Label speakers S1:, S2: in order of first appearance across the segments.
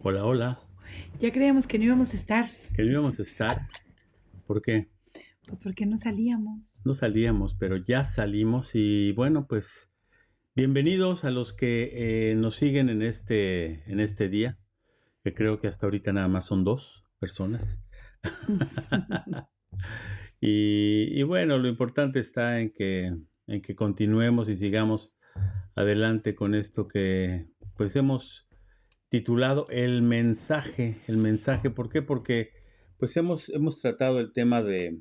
S1: Hola, hola.
S2: Ya creíamos que no íbamos a estar,
S1: Que no íbamos a estar. ¿Por qué?
S2: pues porque no salíamos.
S1: No salíamos, pero ya salimos y bueno, pues bienvenidos a los que nos siguen en este día, que creo que hasta ahorita nada más son dos personas. Y bueno, lo importante está en que continuemos y sigamos adelante con esto que pues hemos titulado el mensaje, ¿por qué? Porque pues hemos tratado el tema de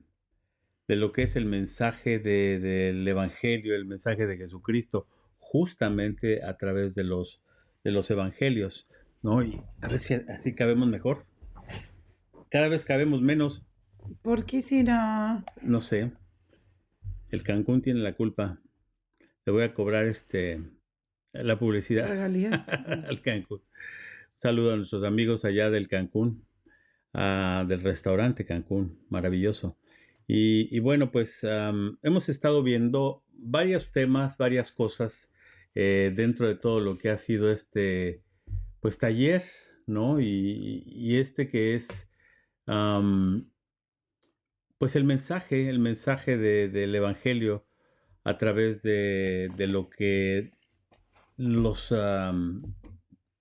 S1: lo que es el mensaje del Evangelio, el mensaje de Jesucristo, justamente a través de los Evangelios, ¿no? Y a ver si así cabemos mejor. Cada vez cabemos menos,
S2: ¿Por qué será?
S1: no sé, el Cancún tiene la culpa. Le voy a cobrar la publicidad
S2: ¿Regalías?
S1: al Cancún. Saludo a nuestros amigos allá del Cancún, del restaurante Cancún, maravilloso. Y bueno, pues hemos estado viendo varios temas, varias cosas dentro de todo lo que ha sido pues taller, ¿no? Y este que es, am, pues el mensaje del Evangelio a través de lo que los,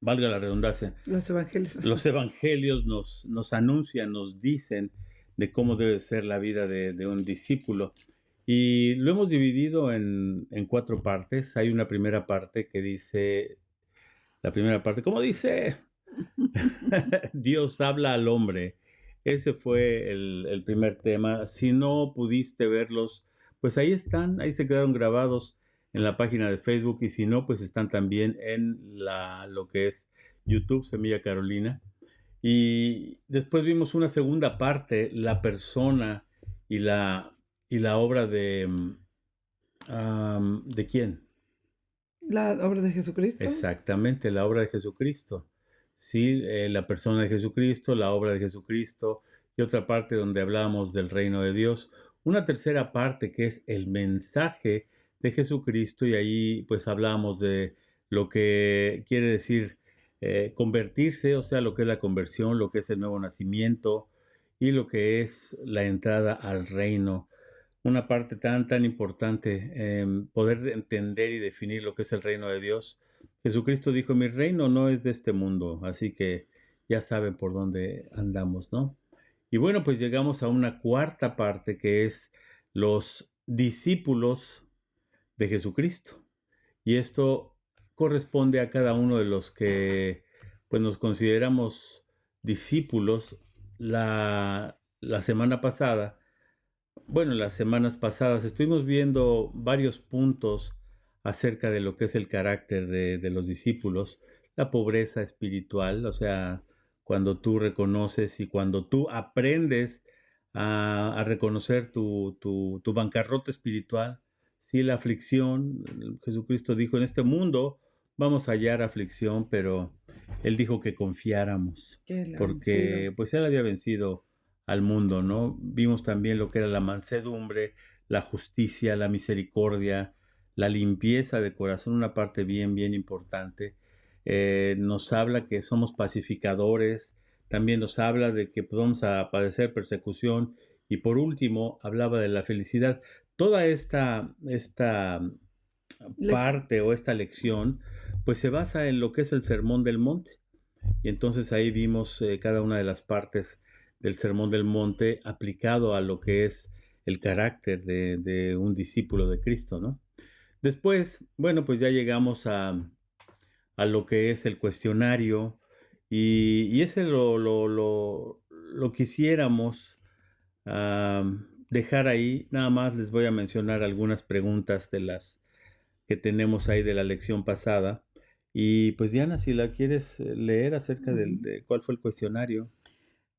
S1: valga la redundancia,
S2: Los evangelios.
S1: los evangelios nos anuncian, nos dicen de cómo debe ser la vida de un discípulo. Y lo hemos dividido en cuatro partes. Hay una primera parte que dice, la primera parte, ¿cómo dice? Dios habla al hombre. Ese fue el primer tema. Si no pudiste verlos, pues ahí están, ahí se quedaron grabados en la página de Facebook y si no, pues están también en lo que es YouTube, Semilla Carolina. Y después vimos una segunda parte, la persona y y la obra ¿de quién?
S2: La obra de Jesucristo.
S1: Exactamente, la obra de Jesucristo. Sí, la persona de Jesucristo, la obra de Jesucristo y otra parte donde hablamos del reino de Dios. Una tercera parte que es el mensaje de Jesucristo y ahí pues hablamos de lo que quiere decir convertirse, o sea, lo que es la conversión, lo que es el nuevo nacimiento y lo que es la entrada al reino, una parte tan importante, poder entender y definir lo que es el reino de Dios. Jesucristo dijo, mi reino no es de este mundo, así que ya saben por dónde andamos, ¿no? Y bueno, pues llegamos a una cuarta parte que es los discípulos de Jesucristo. Y esto corresponde a cada uno de los que pues nos consideramos discípulos. La semana pasada, bueno, las semanas pasadas estuvimos viendo varios puntos acerca de lo que es el carácter de los discípulos, la pobreza espiritual, o sea, cuando tú reconoces y cuando tú aprendes a reconocer tu bancarrota espiritual, sí, la aflicción, Jesucristo dijo, en este mundo vamos a hallar aflicción, pero Él dijo que confiáramos,
S2: Que la ha vencido.
S1: porque pues Él había vencido al mundo, ¿no? Vimos también lo que era la mansedumbre, la justicia, la misericordia, la limpieza de corazón, una parte bien importante. Nos habla que somos pacificadores, también nos habla de que vamos a padecer persecución y por último hablaba de la felicidad. Toda esta
S2: Lex-
S1: parte o esta lección pues se basa en lo que es el Sermón del Monte. Y entonces ahí vimos cada una de las partes del Sermón del Monte aplicado a lo que es el carácter de un discípulo de Cristo, ¿no? Después, bueno, pues ya llegamos a lo que es el cuestionario y ese lo quisiéramos dejar ahí. Nada más les voy a mencionar algunas preguntas de las que tenemos ahí de la lección pasada. Y pues Diana, si la quieres leer acerca
S2: Ujú.
S1: de cuál fue el cuestionario.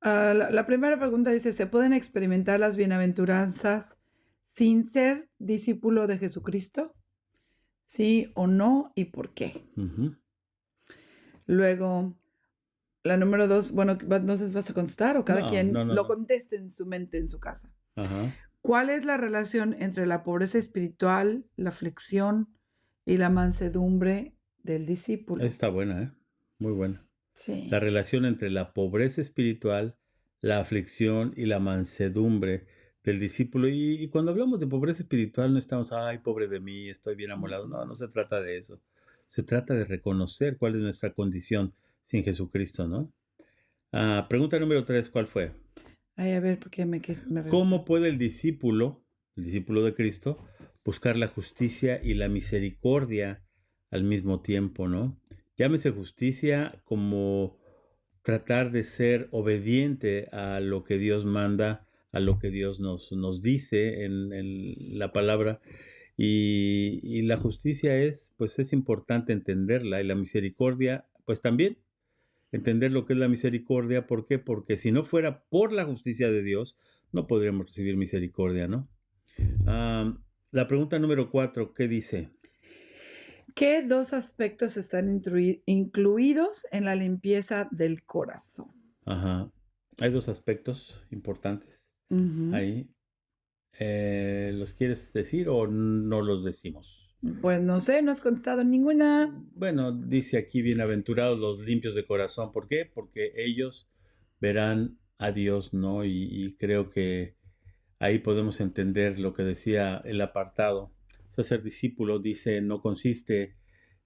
S2: La primera pregunta dice, ¿se pueden experimentar las bienaventuranzas sin ser discípulo de Jesucristo? ¿Sí o no? ¿Y por qué?
S1: Ujú.
S2: Luego, la número dos, bueno, entonces vas a contestar o cada
S1: No,
S2: quien
S1: no, no,
S2: lo
S1: no.
S2: conteste en su mente, en su casa.
S1: Ajá.
S2: ¿Cuál es la relación entre la pobreza espiritual, la aflicción y la mansedumbre del discípulo?
S1: Está buena, ¿eh? Muy buena. La
S2: Sí,
S1: relación entre la pobreza espiritual, la aflicción y la mansedumbre del discípulo. Y cuando hablamos de pobreza espiritual no estamos, ay, pobre de mí, estoy bien amolado. No,
S2: mm.
S1: no se trata de eso. Se trata de reconocer cuál es nuestra condición sin Jesucristo, ¿no? Pregunta número 3, ¿cuál fue?
S2: Ay, a ver, porque me
S1: ¿Cómo puede el discípulo de Cristo, buscar la justicia y la misericordia al mismo tiempo, ¿no? Llámese justicia como tratar de ser obediente a lo que Dios manda, a lo que Dios nos dice en la palabra. Y la justicia es, pues es importante entenderla, y la misericordia, pues también entender lo que es la misericordia. ¿Por qué? Porque si no fuera por la justicia de Dios, no podríamos recibir misericordia, ¿no? La pregunta número 4, ¿qué dice?
S2: ¿Qué 2 aspectos están incluidos en la limpieza del corazón?
S1: Ajá. Hay dos aspectos importantes
S2: Ujú.
S1: ahí. ¿Los quieres decir o no los decimos?
S2: Pues no sé, no has contestado ninguna.
S1: Bueno, dice aquí, bienaventurados los limpios de corazón. ¿Por qué? Porque ellos verán a Dios, ¿no? Y creo que ahí podemos entender lo que decía el apartado. O sea, ser discípulo, dice, no consiste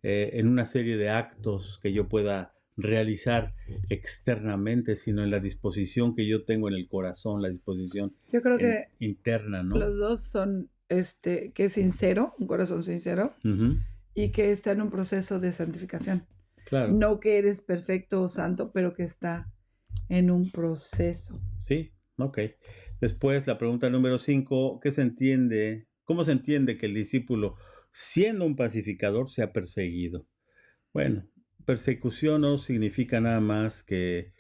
S1: en una serie de actos que yo pueda realizar externamente, sino en la disposición que yo tengo en el corazón, la disposición
S2: Yo creo que
S1: interna, ¿no?
S2: los 2 son, que es sincero, un corazón sincero,
S1: Ujú,
S2: y que está en un proceso de santificación.
S1: claro,
S2: No que eres perfecto o santo, pero que está en un proceso.
S1: sí, ok. Después, la pregunta número 5, ¿qué se entiende? ¿Cómo se entiende que el discípulo, siendo un pacificador, sea perseguido? Bueno, persecución no significa nada más que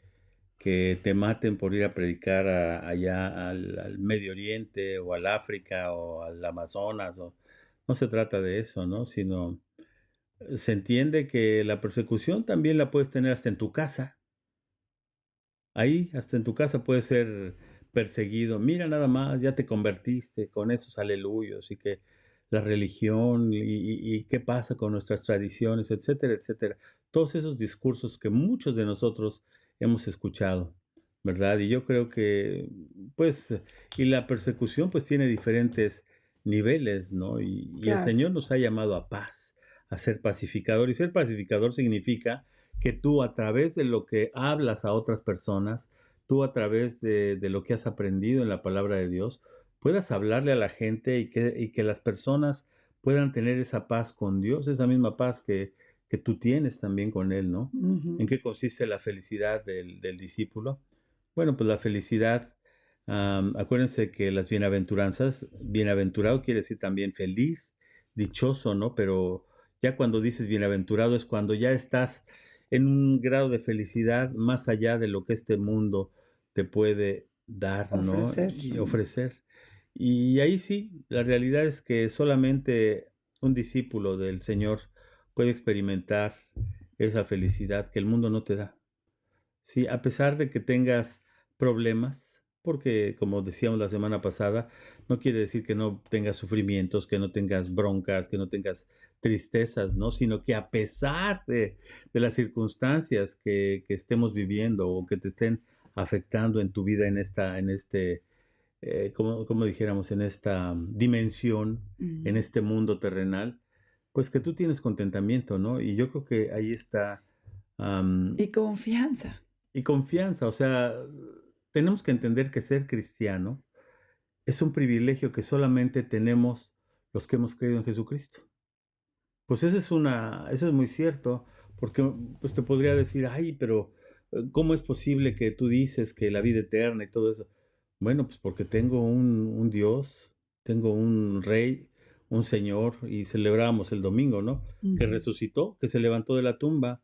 S1: te maten por ir a predicar allá al Medio Oriente o al África o al Amazonas. No se trata de eso, ¿no? Sino se entiende que la persecución también la puedes tener hasta en tu casa. Ahí, hasta en tu casa puedes ser perseguido. Mira nada más, ya te convertiste con esos aleluyos y que la religión y qué pasa con nuestras tradiciones, etcétera, etcétera. Todos esos discursos que muchos de nosotros hemos escuchado, ¿verdad? Y yo creo que, pues, y la persecución pues tiene diferentes niveles, ¿no? Y el
S2: Claro,
S1: Señor nos ha llamado a paz, a ser pacificador. Y ser pacificador significa que tú a través de lo que hablas a otras personas, tú a través de lo que has aprendido en la palabra de Dios, puedas hablarle a la gente y que las personas puedan tener esa paz con Dios, esa misma paz que tú tienes también con Él, ¿no? ¿En
S2: ujú.
S1: qué consiste la felicidad del discípulo? Bueno, pues la felicidad, acuérdense que las bienaventuranzas, bienaventurado quiere decir también feliz, dichoso, ¿no? Pero ya cuando dices bienaventurado es cuando ya estás en un grado de felicidad más allá de lo que este mundo te puede dar, ¿no?
S2: Ofrecer.
S1: Y ofrecer. Y ahí sí, la realidad es que solamente un discípulo del Señor puede experimentar esa felicidad que el mundo no te da. Sí, a pesar de que tengas problemas, porque como decíamos la semana pasada, no quiere decir que no tengas sufrimientos, que no tengas broncas, que no tengas tristezas, ¿no? Sino que a pesar de las circunstancias que estemos viviendo o que te estén afectando en tu vida como dijéramos, en esta dimensión, en
S2: Ujú.
S1: este mundo terrenal, pues que tú tienes contentamiento, ¿no? Y yo creo que ahí está, am,
S2: Y confianza.
S1: y confianza. O sea, tenemos que entender que ser cristiano es un privilegio que solamente tenemos los que hemos creído en Jesucristo. Pues eso es muy cierto, porque pues te podría decir, ay, pero ¿cómo es posible que tú dices que la vida eterna y todo eso? Bueno, pues porque tengo un Dios, tengo un Rey, un Señor, y celebramos el domingo, ¿no? Que
S2: Ujú.
S1: resucitó, que se levantó de la tumba.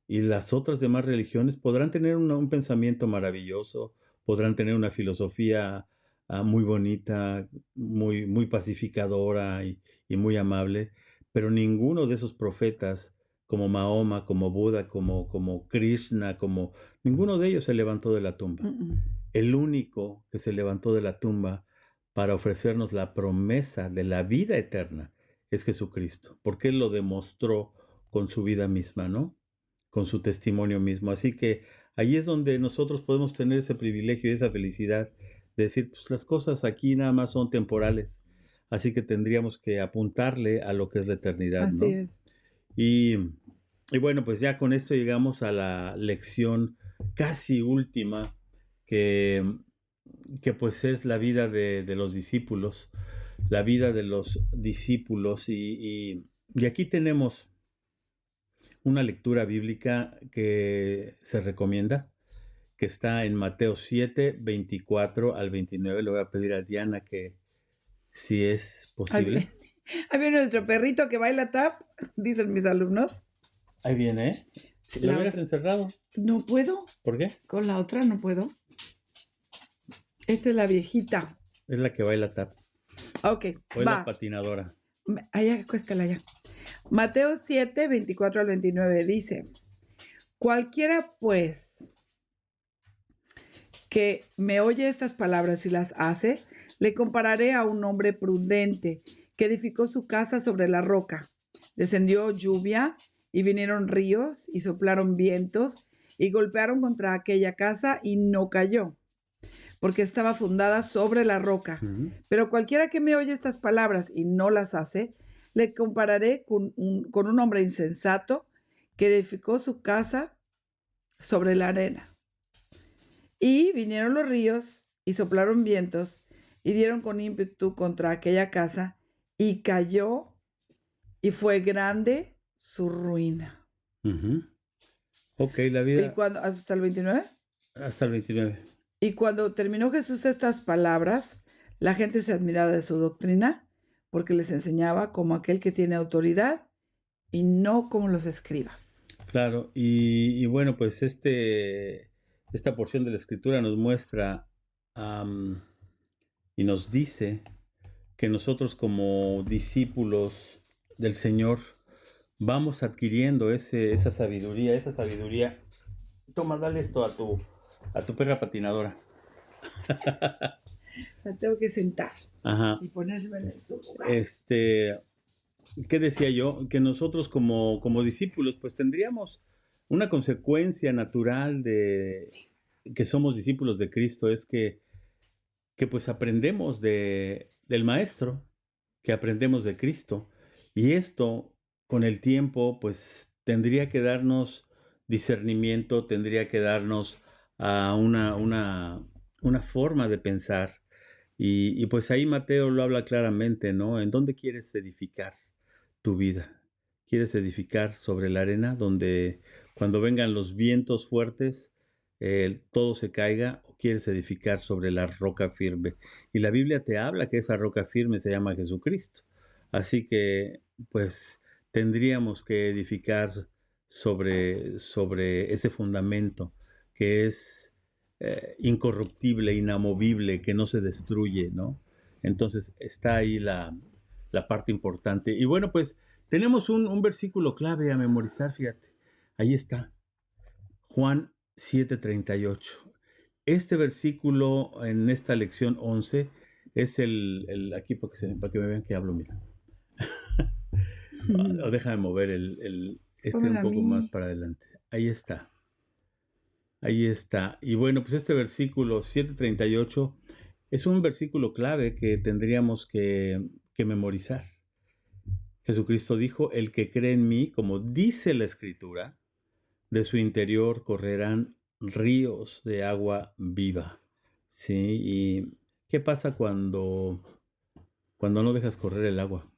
S1: Y las otras demás religiones podrán tener un pensamiento maravilloso, podrán tener una filosofía muy bonita, muy pacificadora y muy amable, pero ninguno de esos profetas, como Mahoma, como Buda, como Krishna, ninguno de ellos se levantó de la tumba.
S2: Mm.
S1: El único que se levantó de la tumba para ofrecernos la promesa de la vida eterna es Jesucristo, porque Él lo demostró con su vida misma, ¿no? con su testimonio mismo. Así que ahí es donde nosotros podemos tener ese privilegio y esa felicidad de decir, pues las cosas aquí nada más son temporales, así que tendríamos que apuntarle a lo que es la eternidad,
S2: Así
S1: ¿no?
S2: es.
S1: Y, y bueno, pues ya con esto llegamos a la lección casi última, que, que pues es la vida de los discípulos, la vida de los discípulos. Y aquí tenemos una lectura bíblica que se recomienda, que está en Mateo 7, 24 al 29. Le voy a pedir a Diana que si es
S2: Ahí
S1: posible.
S2: viene, ahí viene nuestro perrito que baila tap, dicen mis alumnos.
S1: Ahí viene, ¿eh?
S2: Sí,
S1: ¿Lo
S2: la
S1: hubieras
S2: otra.
S1: encerrado?
S2: No puedo,
S1: ¿Por qué?
S2: con la otra no puedo. Esta es la viejita.
S1: Es la que baila tap.
S2: Ok,
S1: O es la
S2: va.
S1: patinadora.
S2: Allá, acuéstala allá. Mateo 7, 24 al 29 dice, cualquiera pues que me oye estas palabras y las hace, le compararé a un hombre prudente que edificó su casa sobre la roca. Descendió lluvia y vinieron ríos y soplaron vientos y golpearon contra aquella casa y no cayó, porque estaba fundada sobre la roca.
S1: Ujú.
S2: Pero cualquiera que me oye estas palabras y no las hace, le compararé con un hombre insensato que edificó su casa sobre la arena. Y vinieron los ríos y soplaron vientos y dieron con ímpetu contra aquella casa y cayó y fue grande su ruina.
S1: Ujú. Ok, la
S2: ¿Y
S1: vida
S2: cuando, hasta el 29?
S1: hasta el 29.
S2: Y cuando terminó Jesús estas palabras, la gente se admiraba de su doctrina porque les enseñaba como aquel que tiene autoridad y no como los escribas.
S1: Claro, y bueno, pues esta porción de la escritura nos muestra y nos dice que nosotros como discípulos del Señor vamos adquiriendo esa sabiduría, esa sabiduría. Toma, dale esto a tu perra patinadora.
S2: La tengo que sentar
S1: Ajá.
S2: y ponérseme en su lugar.
S1: ¿Qué decía yo? Que nosotros como discípulos pues tendríamos una consecuencia natural de que somos discípulos de Cristo, es que pues aprendemos del Maestro, que aprendemos de Cristo. Y esto con el tiempo pues tendría que darnos discernimiento, tendría que darnos una forma de pensar. Y pues ahí Mateo lo habla claramente, ¿no? ¿En dónde quieres edificar tu vida? ¿Quieres edificar sobre la arena donde cuando vengan los vientos fuertes todo se caiga, o quieres edificar sobre la roca firme? Y la Biblia te habla que esa roca firme se llama Jesucristo. Así que pues tendríamos que edificar sobre ese fundamento que es incorruptible, inamovible, que no se destruye, ¿no? Entonces está ahí la parte importante. Y bueno, pues tenemos un versículo clave a memorizar, fíjate. Ahí está, Juan 7:38. Este versículo en esta lección 11 es aquí para que me vean que hablo, mira. O déjame mover un
S2: Pónmela a
S1: poco más
S2: mí.
S1: para adelante. Ahí está. Ahí está. Y bueno, pues este versículo 7:38 es un versículo clave que tendríamos que memorizar. Jesucristo dijo, el que cree en mí, como dice la Escritura, de su interior correrán ríos de agua viva. ¿Sí? ¿Y qué pasa cuando no dejas correr el agua?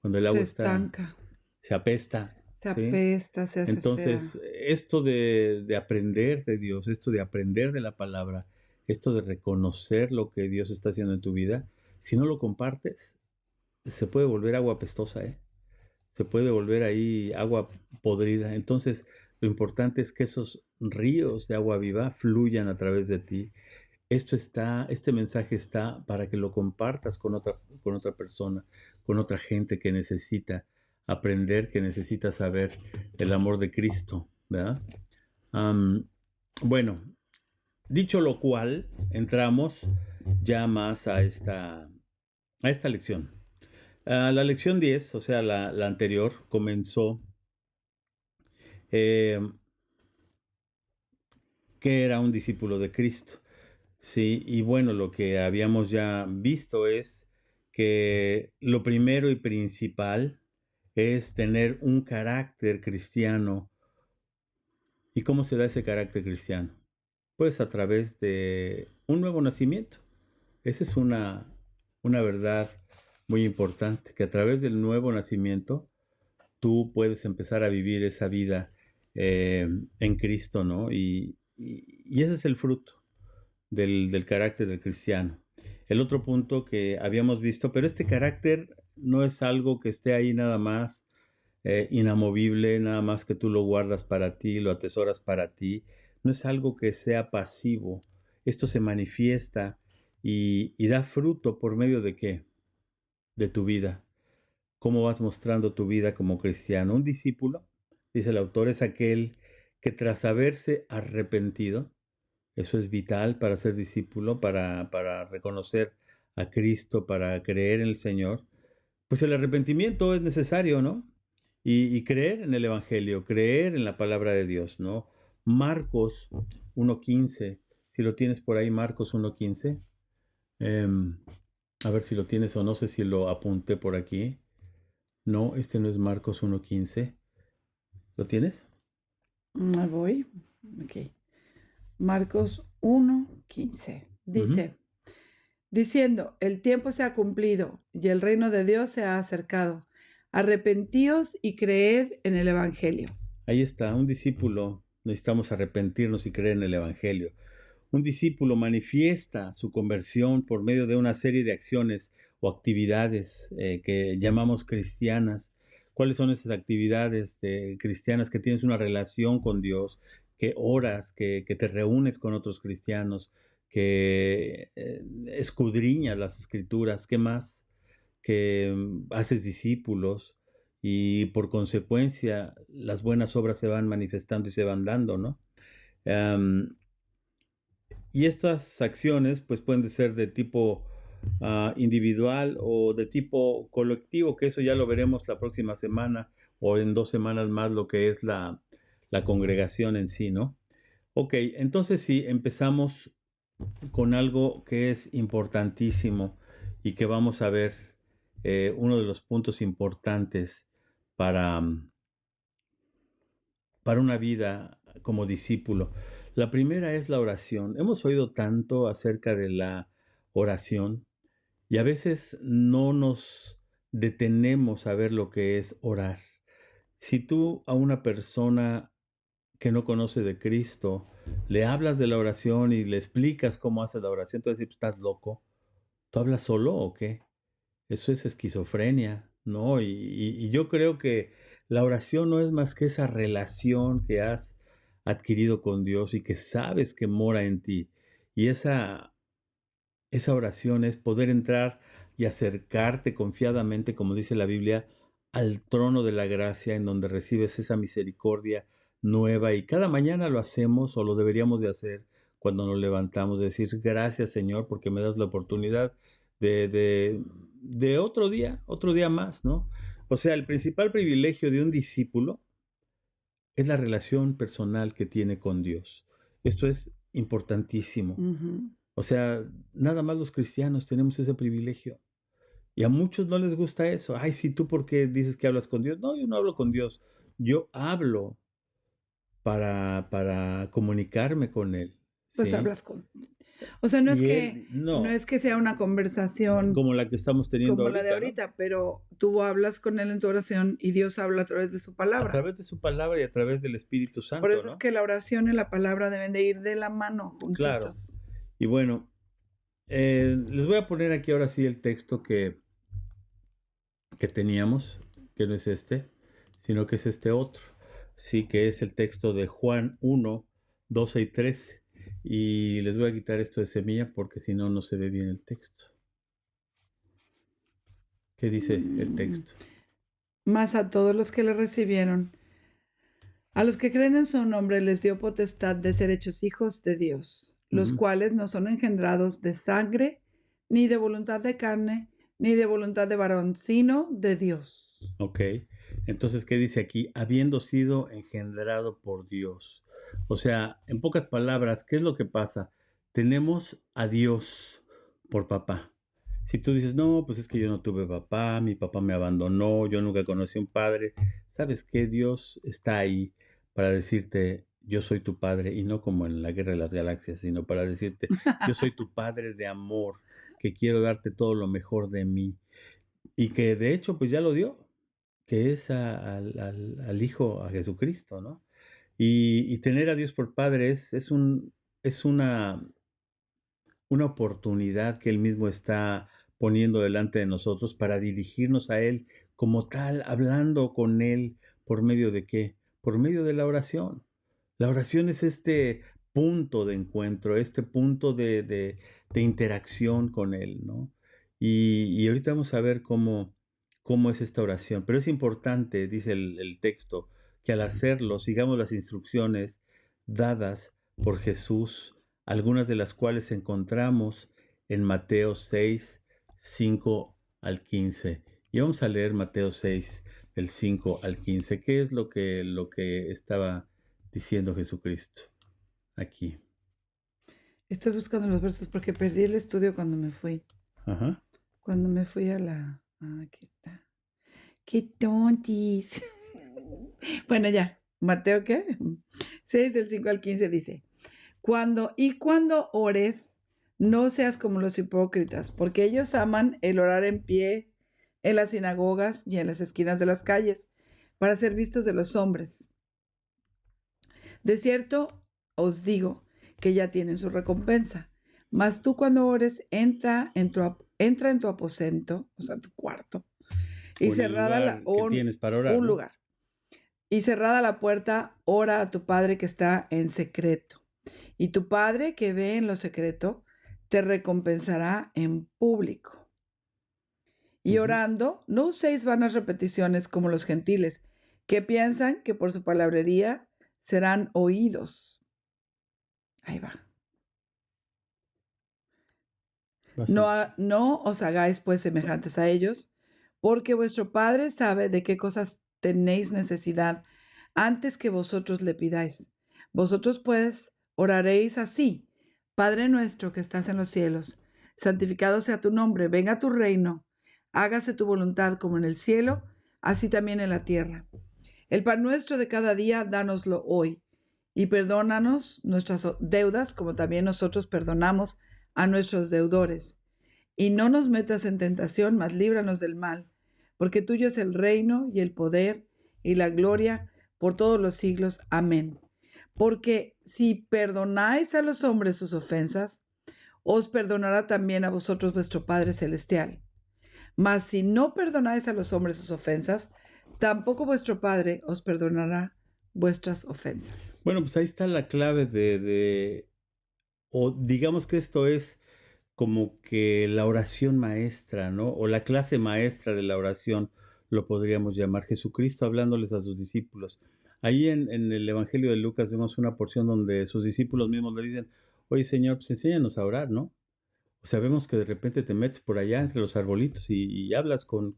S1: Cuando el
S2: Se
S1: agua
S2: estanca,
S1: se apesta.
S2: se
S1: ¿Sí?
S2: apesta, se hace
S1: Entonces,
S2: fea.
S1: esto de aprender de Dios, esto de aprender de la palabra, esto de reconocer lo que Dios está haciendo en tu vida, si no lo compartes, se puede volver agua apestosa, ¿eh? Se puede volver ahí agua podrida. Entonces, lo importante es que esos ríos de agua viva fluyan a través de ti. Este mensaje está para que lo compartas con otra persona, con otra gente que necesita aprender, que necesita saber el amor de Cristo, ¿verdad? Am, bueno, dicho lo cual, entramos ya más a esta lección. La lección 10, o sea, la anterior, comenzó Eh, ¿Qué era un discípulo de Cristo? Sí, y bueno, lo que habíamos ya visto es que lo primero y principal es tener un carácter cristiano. ¿Y cómo se da ese carácter cristiano? Pues a través de un nuevo nacimiento. Esa es una verdad muy importante, que a través del nuevo nacimiento tú puedes empezar a vivir esa vida en Cristo, ¿no? Y ese es el fruto del carácter del cristiano. El otro punto que habíamos visto, pero este carácter no es algo que esté ahí nada más inamovible, nada más que tú lo guardas para ti, lo atesoras para ti, no es algo que sea pasivo. Esto se manifiesta y da fruto por medio de qué? De tu vida. ¿Cómo vas mostrando tu vida como cristiano? Un discípulo, dice el autor, es aquel que tras haberse arrepentido, eso es vital para ser discípulo, para reconocer a Cristo, para creer en el Señor, pues el arrepentimiento es necesario, ¿no? Y creer en el Evangelio, creer en la palabra de Dios, ¿no? Marcos 1.15, si lo tienes por ahí, Marcos 1.15, em, a ver si lo tienes o no sé si lo apunté por aquí. No, este no es Marcos 1.15. ¿Lo tienes?
S2: Ahí voy. Ok. Marcos 1:15.
S1: Ujú.
S2: Dice, diciendo, el tiempo se ha cumplido y el reino de Dios se ha acercado. Arrepentíos y creed en el Evangelio.
S1: Ahí está, un discípulo, necesitamos arrepentirnos y creer en el Evangelio. Un discípulo manifiesta su conversión por medio de una serie de acciones o actividades que llamamos cristianas. ¿Cuáles son esas actividades cristianas? Que tienes una relación con Dios, que oras, que te reúnes con otros cristianos, que escudriñas las escrituras, ¿qué más? Que haces discípulos y por consecuencia las buenas obras se van manifestando y se van dando, ¿no? Um, y estas acciones pues pueden ser de tipo individual o de tipo colectivo, que eso ya lo veremos la próxima semana o en 2 semanas más, lo que es la congregación en sí, ¿no? Ok, entonces sí, empezamos con algo que es importantísimo y que vamos a ver uno de los puntos importantes para, para una vida como discípulo. La primera es la oración. Hemos oído tanto acerca de la oración y a veces no nos detenemos a ver lo que es orar. Si tú a una persona que no conoce de Cristo le hablas de la oración y le explicas cómo hace la oración, tú vas a decir, ¿estás loco? ¿Tú hablas solo o qué? Eso es esquizofrenia, ¿no? Y yo creo que la oración no es más que esa relación que has adquirido con Dios y que sabes que mora en ti. Y esa oración es poder entrar y acercarte confiadamente, como dice la Biblia, al trono de la gracia en donde recibes esa misericordia nueva. Y cada mañana lo hacemos o lo deberíamos de hacer cuando nos levantamos, decir gracias Señor porque me das la oportunidad de, de, de otro día más, ¿no? O sea, el principal privilegio de un discípulo es la relación personal que tiene con Dios. Esto es importantísimo.
S2: Ujú.
S1: O sea, nada más los cristianos tenemos ese privilegio. Y a muchos no les gusta eso. Ay, sí, ¿tú por qué dices que hablas con Dios? No, yo no hablo con Dios. Yo hablo para comunicarme con Él,
S2: Pues
S1: ¿sí?
S2: hablas con... O sea, no es
S1: Y
S2: que,
S1: Él,
S2: no
S1: no,
S2: es que sea una conversación
S1: como la que estamos teniendo
S2: como la de
S1: ahorita, ¿no?
S2: ahorita, pero tú hablas con él en tu oración y Dios habla a través de su
S1: A
S2: palabra.
S1: través de su palabra y a través del Espíritu
S2: Por
S1: Santo,
S2: eso es
S1: ¿no?
S2: que la oración y la palabra deben de ir de la mano,
S1: Claro.
S2: juntitos.
S1: Y bueno, les voy a poner aquí ahora sí el texto que teníamos, que no es este, sino que es este otro. Sí, que es el texto de Juan 1:12 y 13. Y les voy a quitar esto de semilla porque si no, no se ve bien el texto. ¿Qué dice el
S2: Mm,
S1: texto?
S2: Más a todos los que le recibieron, a los que creen en su nombre, les dio potestad de ser hechos hijos de Dios, los
S1: Ujú.
S2: cuales no son engendrados de sangre, ni de voluntad de carne, ni de voluntad de varón, sino de Dios.
S1: Ok. Entonces, ¿qué dice aquí? Habiendo sido engendrado por Dios. O sea, en pocas palabras, ¿qué es lo que pasa? Tenemos a Dios por papá. Si tú dices, no, pues es que yo no tuve papá, mi papá me abandonó, yo nunca conocí a un padre, ¿sabes qué? Dios está ahí para decirte, yo soy tu padre, y no como en la Guerra de las Galaxias, sino para decirte, yo soy tu padre de amor, que quiero darte todo lo mejor de mí. Y que de hecho, pues ya lo dio, que es al Hijo, a Jesucristo, ¿no? Y tener a Dios por Padre es una oportunidad que Él mismo está poniendo delante de nosotros para dirigirnos a Él como tal, hablando con Él por medio de qué? Por medio de la oración. La oración es este punto de encuentro, este punto de interacción con Él, ¿no? Y ahorita vamos a ver cómo es esta oración. Pero es importante, dice el texto, que al hacerlo sigamos las instrucciones dadas por Jesús, algunas de las cuales encontramos en Mateo 6, 5 al 15. Y vamos a leer Mateo 6, del 5 al 15. ¿Qué es lo que estaba diciendo Jesucristo aquí?
S2: Estoy buscando los versos porque perdí el estudio cuando me fui.
S1: Ajá.
S2: Cuando me fui a la... aquí está. ¡Qué tontis! Bueno, ya. ¿Mateo qué? 6 del 5 al 15 dice, cuando ores, no seas como los hipócritas, porque ellos aman el orar en pie en las sinagogas y en las esquinas de las calles, para ser vistos de los hombres. De cierto, os digo que ya tienen su recompensa. Mas tú cuando ores, entra en tu aposento, o sea, tu cuarto, y
S1: O en el
S2: cerrada
S1: lugar que tienes para orar,
S2: un
S1: ¿no?
S2: lugar. Y cerrada la puerta, ora a tu Padre que está en secreto. Y tu Padre que ve en lo secreto, te recompensará en público. Y
S1: Ujú.
S2: orando, no uséis vanas repeticiones como los gentiles, que piensan que por su palabrería serán oídos. Ahí va.
S1: Vas
S2: No,
S1: a-
S2: no os hagáis pues semejantes a ellos, porque vuestro Padre sabe de qué cosas tenéis necesidad antes que vosotros le pidáis. Vosotros pues oraréis así: Padre nuestro que estás en los cielos, santificado sea tu nombre, venga tu reino, hágase tu voluntad como en el cielo, así también en la tierra. El pan nuestro de cada día, dánoslo hoy, y perdónanos nuestras deudas, como también nosotros perdonamos a nuestros deudores. Y no nos metas en tentación, mas líbranos del mal, porque tuyo es el reino y el poder y la gloria por todos los siglos. Amén. Porque si perdonáis a los hombres sus ofensas, os perdonará también a vosotros vuestro Padre Celestial. Mas si no perdonáis a los hombres sus ofensas, tampoco vuestro Padre os perdonará vuestras ofensas.
S1: Bueno, pues ahí está la clave o digamos que esto es como que la oración maestra, ¿no? O la clase maestra de la oración, lo podríamos llamar. Jesucristo hablándoles a sus discípulos. Ahí en el Evangelio de Lucas vemos una porción donde sus discípulos mismos le dicen, oye Señor, pues enséñanos a orar, ¿no? O sea, vemos que de repente te metes por allá entre los arbolitos y hablas con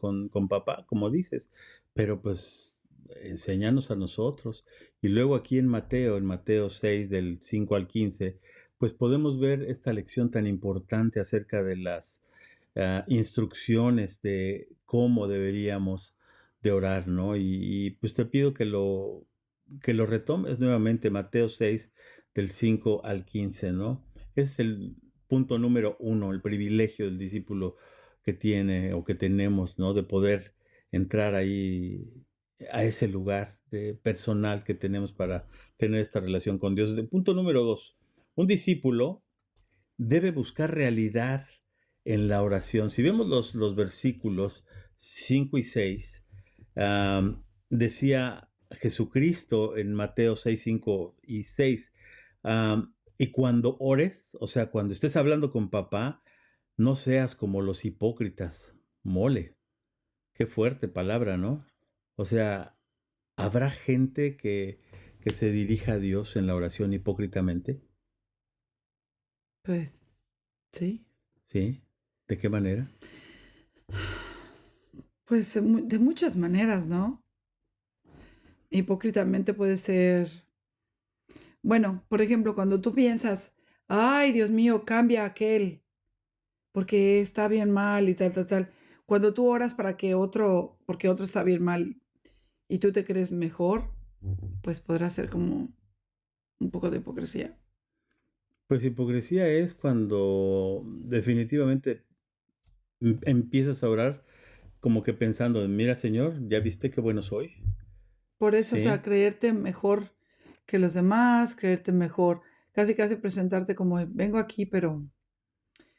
S1: papá, como dices, pero pues enséñanos a nosotros. Y luego aquí en Mateo 6, del 5 al 15, pues podemos ver esta lección tan importante acerca de las instrucciones de cómo deberíamos de orar, ¿no? Y, pues te pido que lo retomes nuevamente, Mateo 6, del 5 al 15, ¿no? Es el punto número uno, el privilegio del discípulo que tiene o que tenemos, ¿no? De poder entrar ahí a ese lugar personal que tenemos para tener esta relación con Dios. El punto número dos, un discípulo debe buscar realidad en la oración. Si vemos los versículos 5 y 6, decía Jesucristo en Mateo 6, 5 y 6, y cuando ores, o sea, cuando estés hablando con papá, no seas como los hipócritas. Mole, qué fuerte palabra, ¿no? O sea, ¿habrá gente que se dirija a Dios en la oración hipócritamente?
S2: Pues sí.
S1: ¿Sí? ¿De qué manera?
S2: Pues de muchas maneras, ¿no? hipócritamente puede ser, bueno, por ejemplo, cuando tú piensas: "Ay, Dios mío, cambia a aquel, porque está bien mal", y tal, tal, tal. Cuando tú oras para que otro porque otro está bien mal y tú te crees mejor, pues podrá ser como un poco de hipocresía.
S1: Pues hipocresía es cuando definitivamente empiezas a orar como que pensando, mira Señor, ¿ya viste qué bueno soy?
S2: Por eso, o sea,
S1: Sí.
S2: creerte mejor que los demás, creerte mejor, casi, casi presentarte como de: "Vengo aquí, pero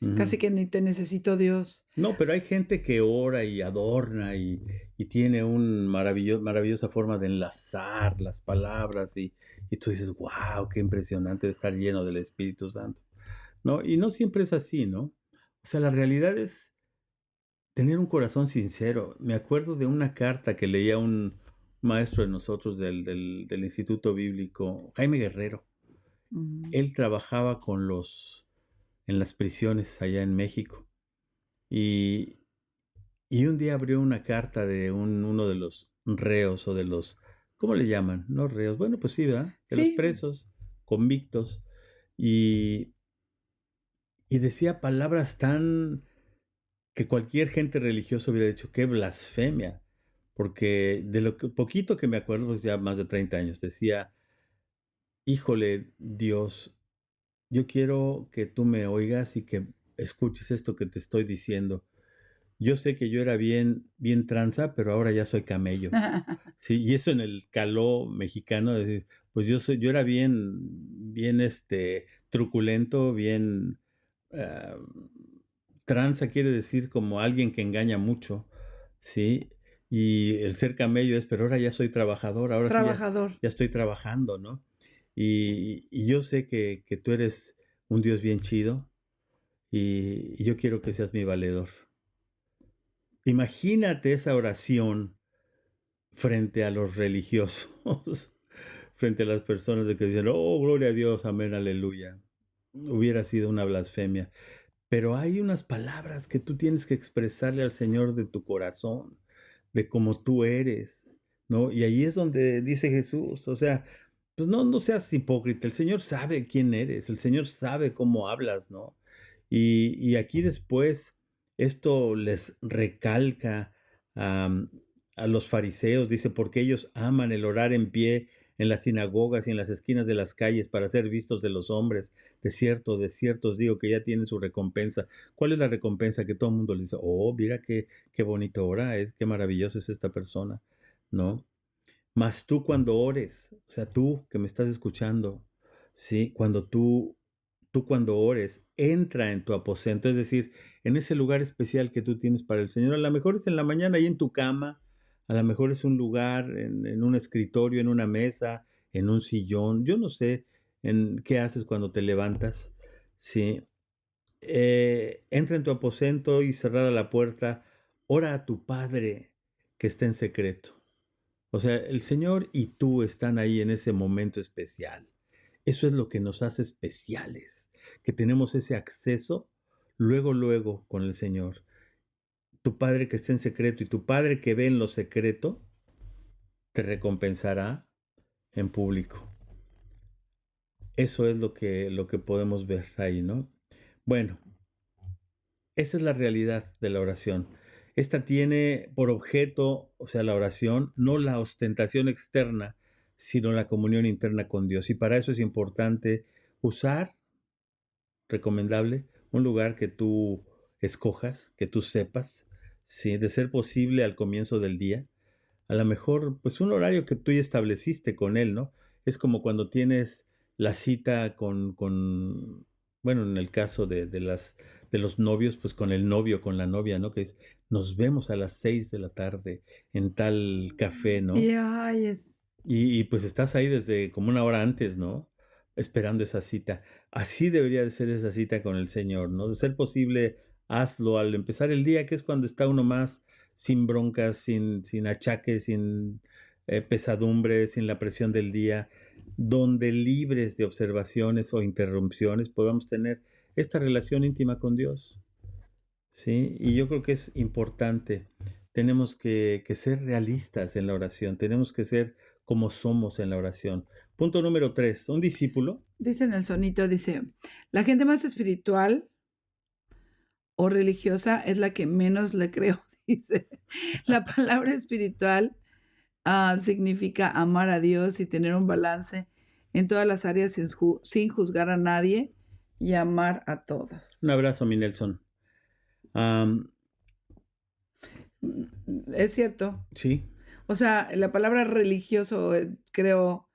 S1: Ujú.
S2: casi que ni te necesito, Dios".
S1: No, pero hay gente que ora y adorna y tiene un maravillosa forma de enlazar las palabras y tú dices, wow, qué impresionante estar lleno del Espíritu Santo, ¿no? Y no siempre es así, ¿no? O sea, la realidad es tener un corazón sincero. Me acuerdo de una carta que leía un maestro de nosotros del Instituto Bíblico, Jaime Guerrero.
S2: Mm,
S1: Él trabajaba en las prisiones allá en México y, y un día abrió una carta de uno de los reos o de los, ¿cómo le llaman? No reos, bueno, pues sí, ¿verdad? De los
S2: sí,
S1: presos, convictos. Y, y decía palabras tan que cualquier gente religiosa hubiera dicho, qué blasfemia. Porque de lo que, poquito que me acuerdo, pues ya más de 30 años, decía, híjole, Dios, yo quiero que tú me oigas y que escuches esto que te estoy diciendo. Yo sé que yo era bien tranza, pero ahora ya soy camello. Sí, y eso en el caló mexicano, es decir, pues yo era bien truculento, bien ah, tranza quiere decir como alguien que engaña mucho, ¿sí? Y el ser camello es, pero ahora ya soy trabajador, ahora sí
S2: trabajador.
S1: ya estoy trabajando, ¿no? Y yo sé que tú eres un Dios bien chido y yo quiero que seas mi valedor. Imagínate esa oración frente a los religiosos, frente a las personas de que dicen, oh, gloria a Dios, amén, aleluya. Hubiera sido una blasfemia. Pero hay unas palabras que tú tienes que expresarle al Señor de tu corazón, de cómo tú eres, ¿no? Y ahí es donde dice Jesús, o sea, pues no seas hipócrita, el Señor sabe quién eres, el Señor sabe cómo hablas, ¿no? Y aquí después esto les recalca am, a los fariseos, dice, porque ellos aman el orar en pie en las sinagogas y en las esquinas de las calles para ser vistos de los hombres. De cierto os digo que ya tienen su recompensa. ¿Cuál es la recompensa? Que todo el mundo le dice, oh, mira qué bonito ora, qué maravillosa es esta persona, ¿no? Mas tú cuando ores, o sea, tú que me estás escuchando, ¿sí? Tú cuando ores, entra en tu aposento, es decir, en ese lugar especial que tú tienes para el Señor. A lo mejor es en la mañana ahí en tu cama, a lo mejor es un lugar, en un escritorio, en una mesa, en un sillón, yo no sé en qué haces cuando te levantas, ¿sí? Entra en tu aposento y cerrada la puerta, ora a tu Padre que está en secreto. O sea, el Señor y tú están ahí en ese momento especial. Eso es lo que nos hace especiales, que tenemos ese acceso luego con el Señor. Tu Padre que está en secreto y tu Padre que ve en lo secreto, te recompensará en público. Eso es lo que podemos ver ahí, ¿no? Bueno, esa es la realidad de la oración. Esta tiene por objeto, o sea, la oración, no la ostentación externa, sino la comunión interna con Dios. Y para eso es importante usar, recomendable, un lugar que tú escojas, que tú sepas, ¿sí? De ser posible al comienzo del día. A lo mejor, pues un horario que tú ya estableciste con él, ¿no? Es como cuando tienes la cita bueno, en el caso de los novios, pues con el novio, con la novia, ¿no? Que es, nos vemos a las 6 de la tarde en tal café, ¿no?
S2: Y, ay,
S1: Y pues estás ahí desde como una hora antes, ¿no? Esperando esa cita. Así debería de ser esa cita con el Señor, ¿no? De ser posible, hazlo al empezar el día, que es cuando está uno más sin broncas, sin achaques, sin pesadumbre, sin la presión del día, donde libres de observaciones o interrupciones podamos tener esta relación íntima con Dios, ¿sí? Y yo creo que es importante tenemos que ser realistas en la oración, tenemos que ser como somos en la oración. Punto número 3, un discípulo.
S2: Dice en el sonito, dice, la gente más espiritual o religiosa es la que menos le creo, dice. La palabra espiritual significa amar a Dios y tener un balance en todas las áreas sin juzgar a nadie y amar a
S1: Un
S2: todos.
S1: abrazo, mi Nelson. Am,
S2: Es cierto.
S1: sí,
S2: O sea, la palabra religioso, creo,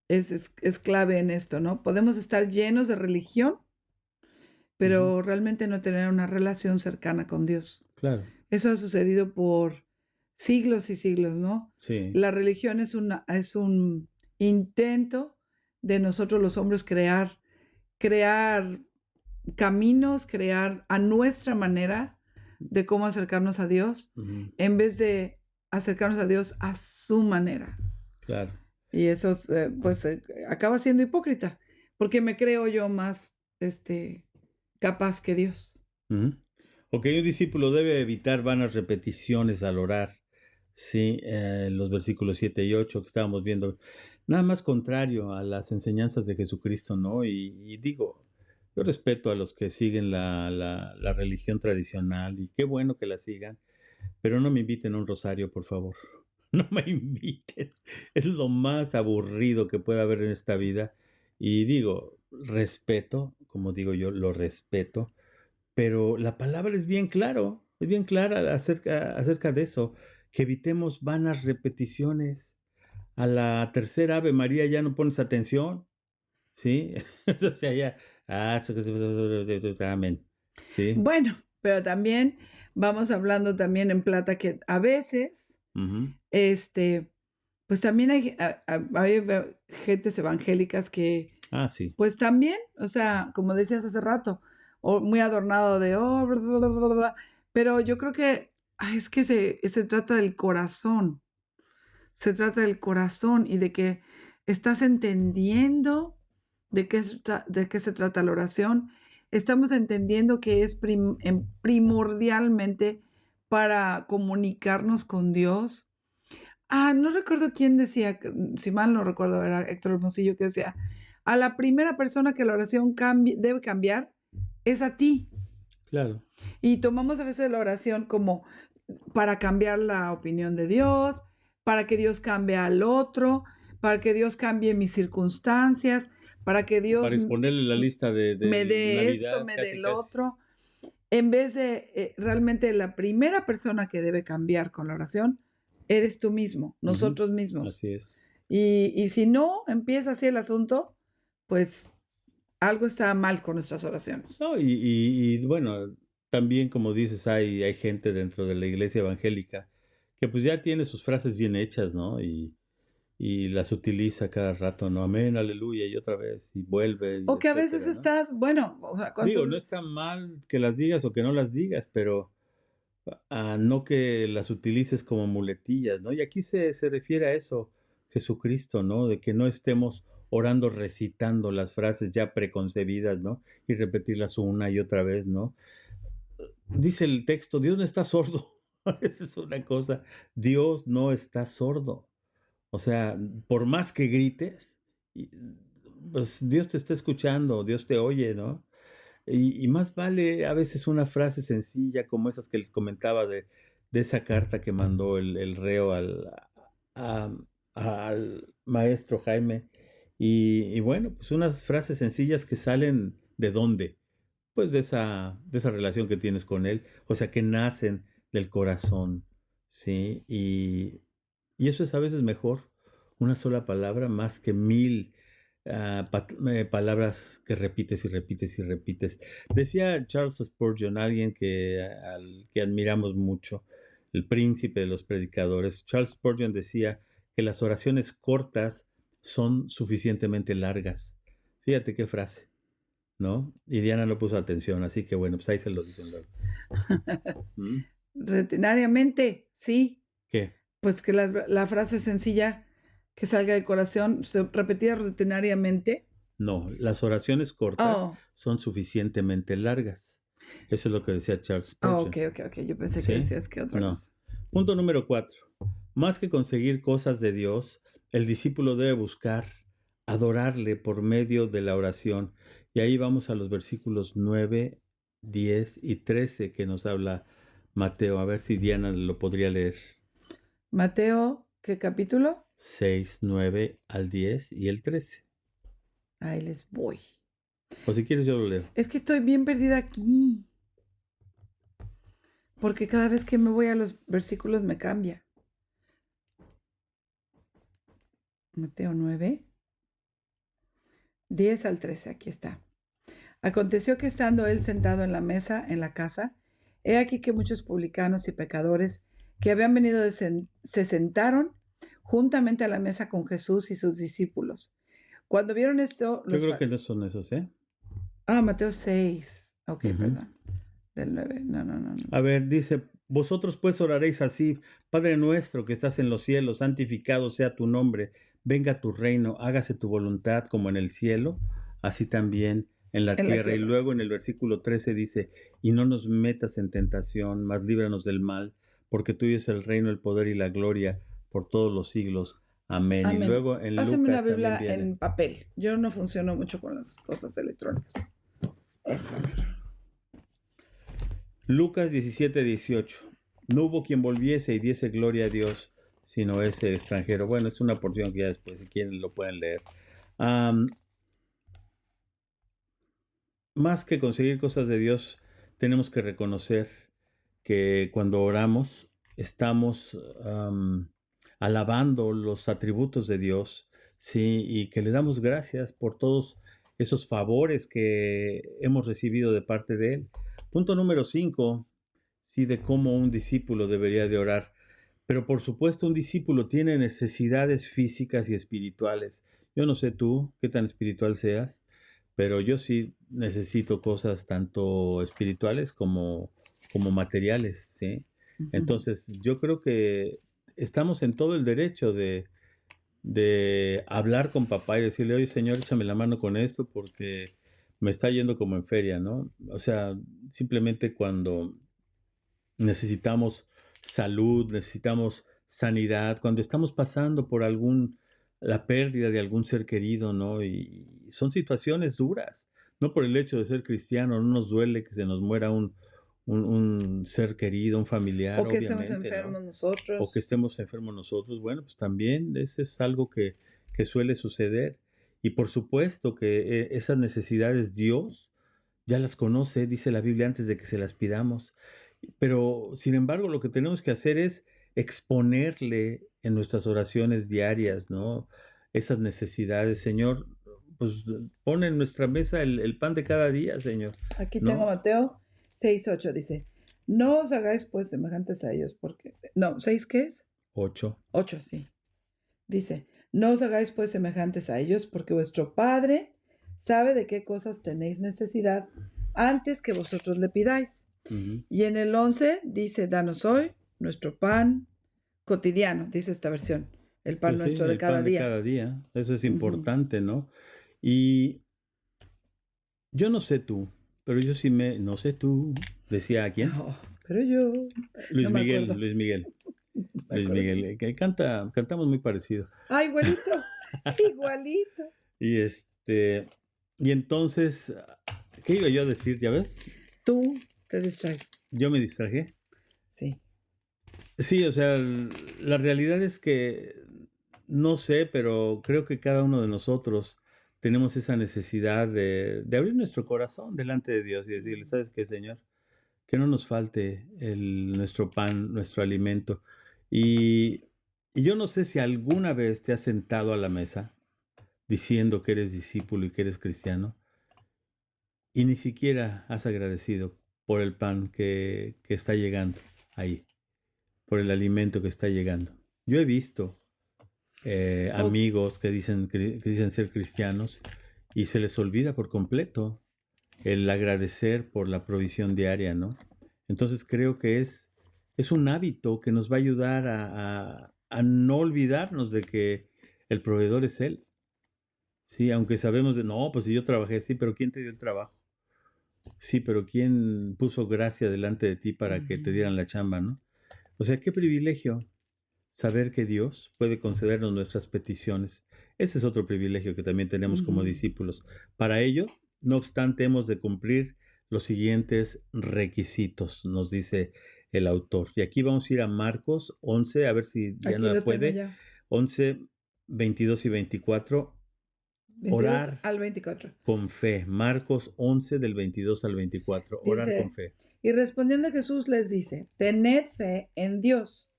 S2: es clave en esto, ¿no? Podemos estar llenos de religión,
S1: ujú,
S2: pero realmente no tener una relación cercana con Dios.
S1: claro,
S2: Eso ha sucedido por siglos y siglos, ¿no?
S1: sí,
S2: La religión es un intento de nosotros los hombres crear caminos, crear a nuestra manera de cómo acercarnos a Dios,
S1: ujú,
S2: en vez de acercarnos a Dios a su manera.
S1: claro.
S2: Y eso, pues, acaba siendo hipócrita, porque me creo yo más, capaz que Dios.
S1: Ujú. Ok, un discípulo debe evitar vanas repeticiones al orar. Sí, los versículos 7 y 8 que estábamos viendo. Nada más contrario a las enseñanzas de Jesucristo, ¿no? Y digo, yo respeto a los que siguen la religión tradicional y qué bueno que la sigan, pero no me inviten a un rosario, por favor. No me inviten. Es lo más aburrido que puede haber en esta vida. Y digo, respeto, como digo yo, lo respeto, pero la palabra es bien clara acerca de eso, que evitemos vanas repeticiones. A la tercera Ave María ya no pones atención, ¿sí? O sea, ya, amén, ¿sí?
S2: Bueno, pero también vamos hablando también en plata que a veces,
S1: Ujú.
S2: pues también hay gentes evangélicas que,
S1: Ah, sí,
S2: pues también, o sea, como decías hace rato, o muy adornado de, oh, bla, bla, bla, bla, bla, pero yo creo que es que se trata del corazón, se trata del corazón y de que estás entendiendo de qué se trata la oración. Estamos entendiendo que es primordialmente para comunicarnos con Dios. No recuerdo quién decía, si mal no recuerdo, era Héctor Hermosillo que decía, a la primera persona que la oración debe cambiar es a ti.
S1: claro.
S2: Y tomamos a veces la oración como para cambiar la opinión de Dios, para que Dios cambie al otro, para que Dios cambie mis circunstancias, para que
S1: O
S2: Dios
S1: para exponerle la lista de
S2: me dé esto,
S1: Navidad,
S2: me dé
S1: casi,
S2: el
S1: casi.
S2: otro, en vez de realmente la primera persona que debe cambiar con la oración, eres tú mismo,
S1: Ujú,
S2: nosotros mismos.
S1: así es.
S2: Y si no empieza así el asunto, pues algo está mal con nuestras oraciones.
S1: No, y bueno, también como dices, hay gente dentro de la iglesia evangélica que pues ya tiene sus frases bien hechas, ¿no? Y las utiliza cada rato, ¿no? Amén, aleluya, y otra vez, y vuelve, y
S2: O que a veces
S1: etcétera, ¿no?
S2: estás, bueno, o sea,
S1: Digo,
S2: ¿cuántas
S1: no
S2: veces?
S1: está mal que las digas o que no las digas, pero no que las utilices como muletillas, ¿no? Y aquí se refiere a eso, Jesucristo, ¿no? De que no estemos orando, recitando las frases ya preconcebidas, ¿no? Y repetirlas una y otra vez, ¿no? Dice el texto, Dios no está sordo. Esa es una cosa. Dios no está sordo. O sea, por más que grites, y- pues Dios te está escuchando, Dios te oye, ¿no? Y más vale a veces una frase sencilla como esas que les comentaba de esa carta que mandó el reo a- al maestro Jaime. Y bueno, pues unas frases sencillas que salen de dónde, pues de esa relación que tienes con él, o sea, que nacen del corazón, ¿sí? Y eso es a veces mejor, una sola palabra más que mil palabras que repites y repites y repites. Decía Charles Spurgeon, alguien al que admiramos mucho, el príncipe de los predicadores. Charles Spurgeon decía que las oraciones cortas son suficientemente largas. Fíjate qué frase, ¿no? Y Diana no puso atención, así que bueno, pues ahí se lo dicen luego. ¿Mm?
S2: Rutinariamente, sí,
S1: ¿Qué?
S2: pues que la frase sencilla que salga del corazón, repetida rutinariamente.
S1: No, las oraciones cortas
S2: Oh,
S1: son suficientemente largas. Eso es lo que decía Charles
S2: ok,
S1: Spurgeon.
S2: ok, ok. Yo pensé que
S1: ¿Sí?
S2: decías que otra
S1: No.
S2: cosa.
S1: Punto número 4. Más que conseguir cosas de Dios, el discípulo debe buscar adorarle por medio de la oración. Y ahí vamos a los versículos 9, 10 y 13 que nos habla Mateo. A ver si Diana lo podría leer.
S2: Mateo, ¿qué capítulo?
S1: 6, 9 al 10 y el 13.
S2: Ahí les voy.
S1: O si quieres yo lo leo.
S2: Es que estoy bien perdida aquí. Porque cada vez que me voy a los versículos me cambia. Mateo 9, 10 al 13, aquí está. Aconteció que estando él sentado en la mesa en la casa, he aquí que muchos publicanos y pecadores que habían venido se sentaron juntamente a la mesa con Jesús y sus discípulos. Cuando vieron esto,
S1: Yo creo que no son esos, ¿eh?
S2: Mateo 6. Ok,
S1: Ujú.
S2: perdón. Del 9. No.
S1: A ver, dice, vosotros pues oraréis así, Padre nuestro que estás en los cielos, santificado sea tu nombre, venga tu reino, hágase tu voluntad como en el cielo, así también en la
S2: En la
S1: tierra. Y
S2: tierra.
S1: luego en el versículo 13 dice, y no nos metas en tentación, mas líbranos del mal, porque tuyo es el reino, el poder y la gloria por todos los siglos. Amén. Y
S2: Amén.
S1: luego en
S2: Pásame una
S1: Lucas también
S2: Biblia
S1: viene.
S2: en papel. Yo no funciono mucho con las cosas electrónicas. Eso.
S1: Lucas 17, 18. No hubo quien volviese y diese gloria a Dios, sino ese extranjero. Bueno, es una porción que ya después, si quieren, lo pueden leer. Más que conseguir cosas de Dios, tenemos que reconocer que cuando oramos estamos alabando los atributos de Dios, sí, y que le damos gracias por todos esos favores que hemos recibido de parte de Él. Punto número 5, sí, de cómo un discípulo debería de orar. Pero por supuesto un discípulo tiene necesidades físicas y espirituales. Yo no sé tú qué tan espiritual seas, pero yo sí necesito cosas tanto espirituales como materiales, ¿sí? Entonces yo creo que estamos en todo el derecho de hablar con papá y decirle, oye Señor, échame la mano con esto porque me está yendo como en feria, ¿no? O sea, simplemente cuando necesitamos salud, necesitamos sanidad, cuando estamos pasando por la pérdida de algún ser querido, ¿no? Y son situaciones duras. No por el hecho de ser cristiano, no nos duele que se nos muera un ser querido, un familiar,
S2: O que estemos
S1: obviamente, ¿no?
S2: enfermos
S1: O que
S2: nosotros.
S1: estemos enfermos nosotros. Bueno, pues también eso es algo que suele suceder. Y por supuesto que esas necesidades Dios ya las conoce, dice la Biblia, antes de que se las pidamos. Pero, sin embargo, lo que tenemos que hacer es exponerle en nuestras oraciones diarias, ¿no? Esas necesidades, Señor, pues pon en nuestra mesa el pan de cada día, Señor,
S2: Aquí tengo
S1: ¿no?
S2: Mateo 6:8, dice, no os hagáis pues semejantes a ellos, porque... No, ¿6 qué es?
S1: 8.
S2: 8, sí. Dice, no os hagáis pues semejantes a ellos, porque vuestro Padre sabe de qué cosas tenéis necesidad antes que vosotros le pidáis.
S1: Ujú.
S2: Y en el 11 dice, danos hoy nuestro pan cotidiano, dice esta versión, el pan
S1: Pues sí,
S2: nuestro de
S1: el
S2: cada
S1: pan de
S2: día.
S1: cada día, eso es
S2: Ujú.
S1: importante, ¿no? Y yo no sé tú, pero yo sí no sé tú, decía a quién,
S2: Oh, pero yo
S1: Luis
S2: no me
S1: Miguel,
S2: acuerdo.
S1: Luis Miguel,
S2: No me
S1: Luis
S2: acuerdo.
S1: Miguel, que cantamos muy parecido.
S2: Ah, igualito, igualito.
S1: Y y entonces, ¿qué iba yo a decir? ¿Ya ves?
S2: Tú te distraes.
S1: Yo me distraje.
S2: Sí.
S1: Sí, o sea, la realidad es que no sé, pero creo que cada uno de nosotros tenemos esa necesidad de abrir nuestro corazón delante de Dios y decirle, ¿sabes qué, Señor? Que no nos falte nuestro pan, nuestro alimento. Y, y yo no sé si alguna vez te has sentado a la mesa diciendo que eres discípulo y que eres cristiano y ni siquiera has agradecido por el pan que está llegando ahí, por el alimento que está llegando. Yo he visto
S2: Oh,
S1: amigos que dicen ser cristianos y se les olvida por completo el agradecer por la provisión diaria, ¿no? Entonces creo que es un hábito que nos va a ayudar a no olvidarnos de que el proveedor es Él. Sí, aunque sabemos no, pues si yo trabajé, sí, pero ¿quién te dio el trabajo? Sí, pero ¿quién puso gracia delante de ti para que te dieran la chamba, no? O sea, qué privilegio saber que Dios puede concedernos nuestras peticiones. Ese es otro privilegio que también tenemos como
S2: Ujú.
S1: discípulos. Para ello, no obstante, hemos de cumplir los siguientes requisitos, nos dice el autor. Y aquí vamos a ir a Marcos 11, a ver si ya no
S2: Aquí
S1: la
S2: lo tengo
S1: puede.
S2: ya.
S1: 11, 22 y 24.
S2: 22
S1: Orar
S2: al 24.
S1: con fe. Marcos 11 del 22 al 24. Orar con
S2: Dice,
S1: fe.
S2: y respondiendo Jesús les dice, tened fe en Dios,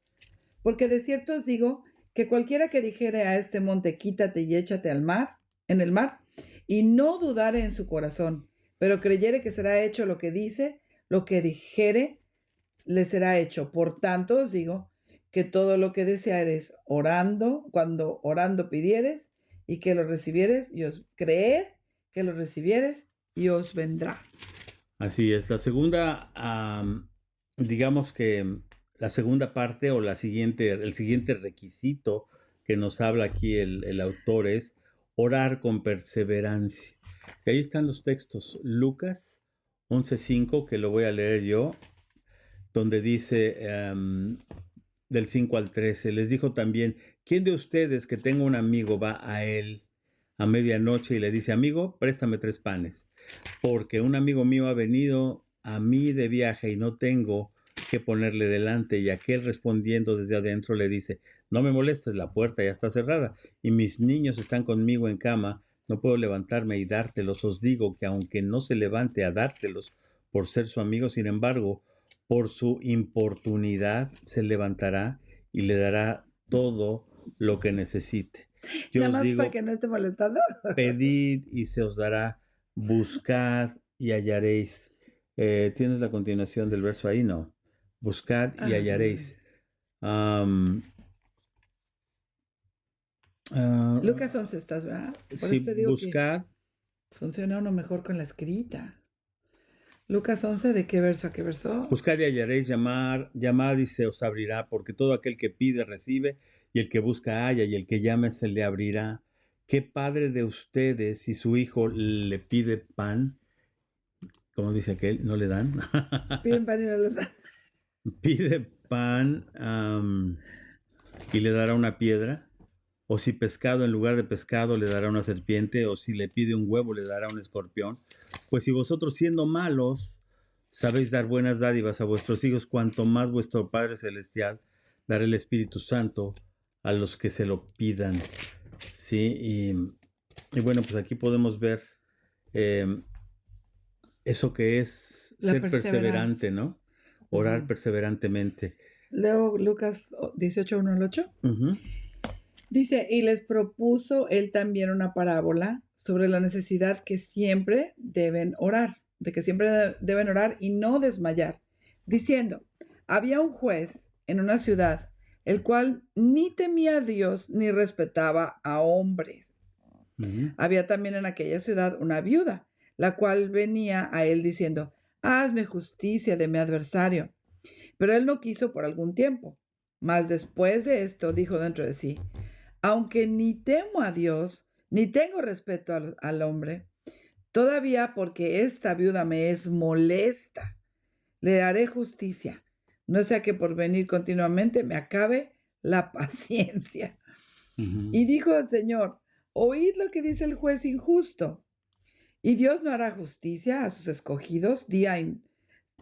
S2: porque de cierto os digo que cualquiera que dijere a este monte, quítate y échate al mar, en el mar, y no dudare en su corazón, pero creyere que será hecho lo que dice, lo que dijere, le será hecho. Por tanto os digo que todo lo que deseares orando, cuando orando pidieres, y que lo recibieres, y os creed que lo recibieres, y os vendrá.
S1: Así es. La segunda, digamos que la segunda parte o el siguiente requisito que nos habla aquí el autor es orar con perseverancia. Y ahí están los textos. Lucas 11:5, que lo voy a leer yo, donde dice del 5 al 13, les dijo también, ¿quién de ustedes que tenga un amigo va a él a medianoche y le dice, amigo, préstame 3 panes? Porque un amigo mío ha venido a mí de viaje y no tengo que ponerle delante. Y aquel respondiendo desde adentro le dice, no me molestes, la puerta ya está cerrada y mis niños están conmigo en cama, no puedo levantarme y dártelos. Os digo que aunque no se levante a dártelos por ser su amigo, sin embargo, por su importunidad se levantará y le dará todo lo que necesite. Yo
S2: Nada
S1: os
S2: más para
S1: digo,
S2: que no esté molestando.
S1: pedid y se os dará, buscad y hallaréis. ¿Tienes la continuación del verso ahí? No. Buscad y
S2: Ah,
S1: hallaréis. Am,
S2: Lucas
S1: ah,
S2: 11 estás, ¿verdad? Por
S1: sí,
S2: eso te digo que
S1: buscad,
S2: funciona uno mejor con la escrita. Lucas 11, ¿de qué verso a qué verso?
S1: buscad y hallaréis, llamad y se os abrirá, porque todo aquel que pide recibe, y el que busca halla, y el que llame se le abrirá. ¿Qué padre de ustedes, si su hijo le pide pan, como dice aquel, no le dan?
S2: Piden pan y no les dan.
S1: Pide pan y le dará una piedra, o si pescado en lugar de pescado le dará una serpiente, o si le pide un huevo le dará un escorpión. Pues si vosotros siendo malos sabéis dar buenas dádivas a vuestros hijos, cuanto más vuestro Padre Celestial dará el Espíritu Santo a los que se lo pidan. Sí, y bueno, pues aquí podemos ver eh, eso que es
S2: La
S1: ser perseverante,
S2: perseverancia.
S1: ¿no? Orar
S2: Ujú.
S1: perseverantemente.
S2: Leo Lucas 18, 1 al 8.
S1: Ujú.
S2: Dice, y les propuso él también una parábola sobre la necesidad que siempre deben orar, de que siempre deben orar y no desmayar, diciendo, había un juez en una ciudad, el cual ni temía a Dios ni respetaba a hombres.
S1: Ujú.
S2: Había también en aquella ciudad una viuda, la cual venía a él diciendo, hazme justicia de mi adversario. Pero él no quiso por algún tiempo. Mas después de esto dijo dentro de sí, aunque ni temo a Dios, ni tengo respeto al hombre, todavía porque esta viuda me es molesta, le haré justicia, no sea que por venir continuamente me acabe la paciencia.
S1: Ujú.
S2: Y dijo el Señor, oíd lo que dice el juez injusto. Y Dios no hará justicia a sus escogidos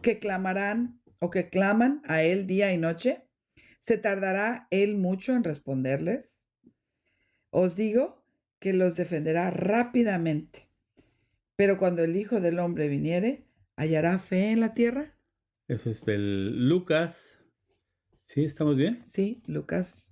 S2: que clamarán o que claman a Él día y noche. ¿Se tardará Él mucho en responderles? Os digo que los defenderá rápidamente. Pero cuando el Hijo del Hombre viniere, ¿hallará fe en la tierra?
S1: Ese es del Lucas. ¿Sí? ¿Estamos bien?
S2: Sí, Lucas